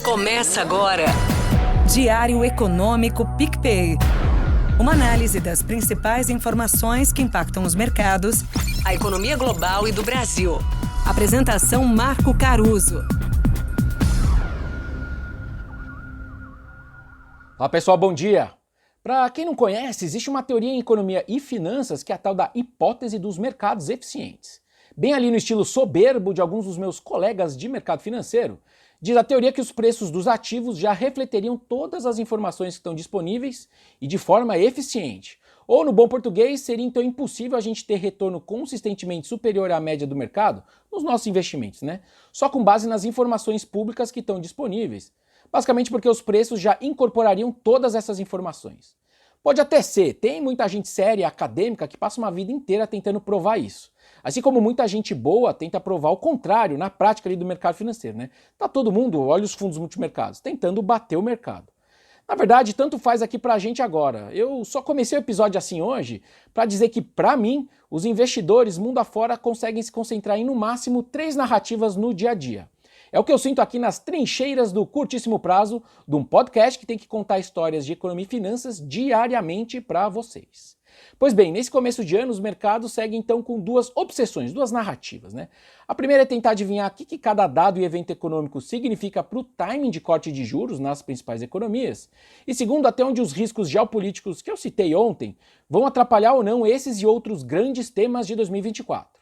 Começa agora. Diário Econômico PicPay. Uma análise das principais informações que impactam os mercados, A economia global e do Brasil. Apresentação Marco Caruso. Olá pessoal, bom dia! Para quem não conhece, existe uma teoria em economia e finanças que é a tal da hipótese dos mercados eficientes. Bem ali no estilo soberbo de alguns dos meus colegas de mercado financeiro, diz a teoria que os preços dos ativos já refleteriam todas as informações que estão disponíveis e de forma eficiente. Ou, no bom português, seria então impossível a gente ter retorno consistentemente superior à média do mercado nos nossos investimentos, né? Só com base nas informações públicas que estão disponíveis. Basicamente porque os preços já incorporariam todas essas informações. Pode até ser, tem muita gente séria, acadêmica, que passa uma vida inteira tentando provar isso. Assim como muita gente boa tenta provar o contrário na prática ali do mercado financeiro, né? Tá todo mundo, olha os fundos multimercados, tentando bater o mercado. Na verdade, tanto faz aqui pra gente agora. Eu só comecei o episódio assim hoje para dizer que, pra mim, os investidores mundo afora conseguem se concentrar em no máximo 3 narrativas no dia a dia. É o que eu sinto aqui nas trincheiras do curtíssimo prazo de um podcast que tem que contar histórias de economia e finanças diariamente para vocês. Pois bem, nesse começo de ano os mercados seguem então com duas obsessões, duas narrativas, né? A primeira é tentar adivinhar o que cada dado e evento econômico significa para o timing de corte de juros nas principais economias. E segundo, até onde os riscos geopolíticos que eu citei ontem vão atrapalhar ou não esses e outros grandes temas de 2024.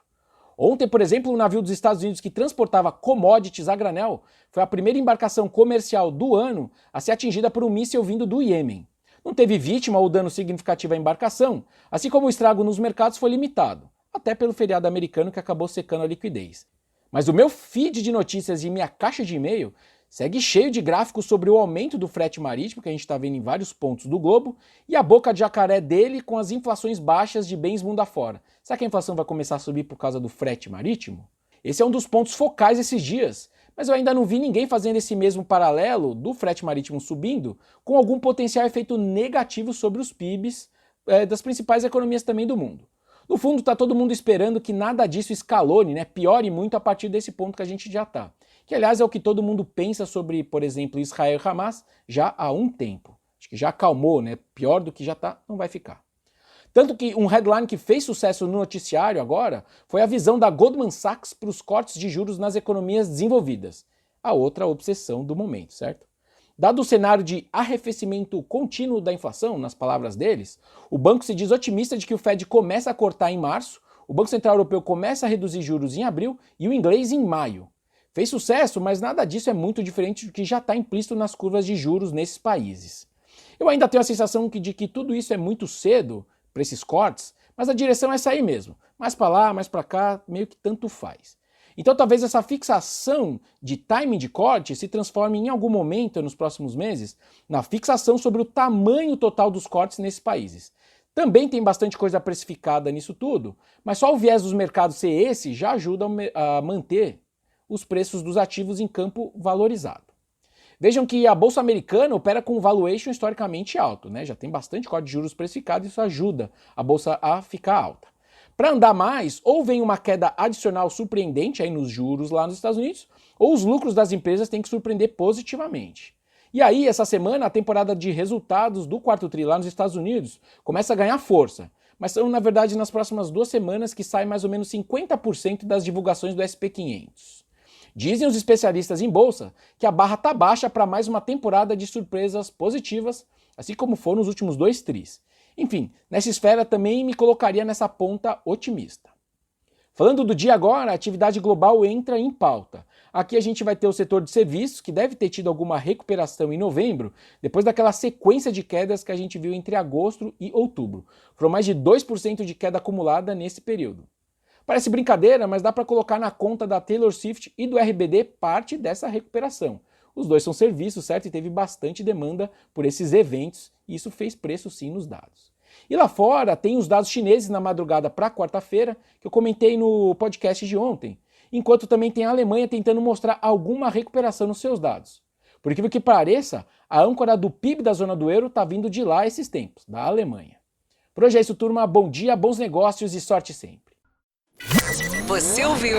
Ontem, por exemplo, um navio dos Estados Unidos que transportava commodities a granel foi a primeira embarcação comercial do ano a ser atingida por um míssil vindo do Iêmen. Não teve vítima ou dano significativo à embarcação, assim como o estrago nos mercados foi limitado, até pelo feriado americano que acabou secando a liquidez. Mas o meu feed de notícias e minha caixa de e-mail segue cheio de gráficos sobre o aumento do frete marítimo, que a gente está vendo em vários pontos do globo, e a boca de jacaré dele com as inflações baixas de bens mundo afora. Será que a inflação vai começar a subir por causa do frete marítimo? Esse é um dos pontos focais esses dias, mas eu ainda não vi ninguém fazendo esse mesmo paralelo do frete marítimo subindo com algum potencial efeito negativo sobre os PIBs das principais economias também do mundo. No fundo, está todo mundo esperando que nada disso escalone, né, piore muito a partir desse ponto que a gente já está. Que, aliás, é o que todo mundo pensa sobre, por exemplo, Israel e Hamas já há um tempo. Acho que já acalmou, né? Pior do que já está, não vai ficar. Tanto que um headline que fez sucesso no noticiário agora foi a visão da Goldman Sachs para os cortes de juros nas economias desenvolvidas. A outra obsessão do momento, certo? Dado o cenário de arrefecimento contínuo da inflação, nas palavras deles, o banco se diz otimista de que o Fed começa a cortar em março, o Banco Central Europeu começa a reduzir juros em abril e o inglês em maio. Fez sucesso, mas nada disso é muito diferente do que já está implícito nas curvas de juros nesses países. Eu ainda tenho a sensação de que tudo isso é muito cedo para esses cortes, mas a direção é essa aí mesmo. Mais para lá, mais para cá, meio que tanto faz. Então talvez essa fixação de timing de corte se transforme em algum momento nos próximos meses na fixação sobre o tamanho total dos cortes nesses países. Também tem bastante coisa precificada nisso tudo, mas só o viés dos mercados ser esse já ajuda a manter os preços dos ativos em campo valorizado. Vejam que a Bolsa Americana opera com um valuation historicamente alto, né? Já tem bastante corte de juros precificado e isso ajuda a Bolsa a ficar alta. Para andar mais, ou vem uma queda adicional surpreendente aí nos juros lá nos Estados Unidos, ou os lucros das empresas têm que surpreender positivamente. E aí, essa semana, a temporada de resultados do quarto tri lá nos Estados Unidos começa a ganhar força. Mas são, na verdade, nas próximas 2 semanas que sai mais ou menos 50% das divulgações do SP500. Dizem os especialistas em bolsa que a barra está baixa para mais uma temporada de surpresas positivas, assim como foram nos últimos 2 tris. Enfim, nessa esfera também me colocaria nessa ponta otimista. Falando do dia agora, a atividade global entra em pauta. Aqui a gente vai ter o setor de serviços, que deve ter tido alguma recuperação em novembro, depois daquela sequência de quedas que a gente viu entre agosto e outubro. Foram mais de 2% de queda acumulada nesse período. Parece brincadeira, mas dá para colocar na conta da Taylor Swift e do RBD parte dessa recuperação. Os dois são serviços, certo? E teve bastante demanda por esses eventos, e isso fez preço sim nos dados. E lá fora tem os dados chineses na madrugada para quarta-feira, que eu comentei no podcast de ontem, enquanto também tem a Alemanha tentando mostrar alguma recuperação nos seus dados. Por incrível que pareça, a âncora do PIB da zona do euro está vindo de lá esses tempos, da Alemanha. Por hoje é isso, turma. Bom dia, bons negócios e sorte sempre. Você ouviu?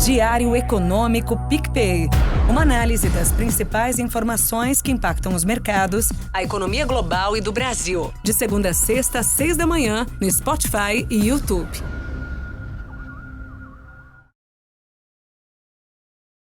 Diário Econômico PicPay. Uma análise das principais informações que impactam os mercados, A economia global e do Brasil. de segunda a sexta, às 6 da manhã, no Spotify e YouTube.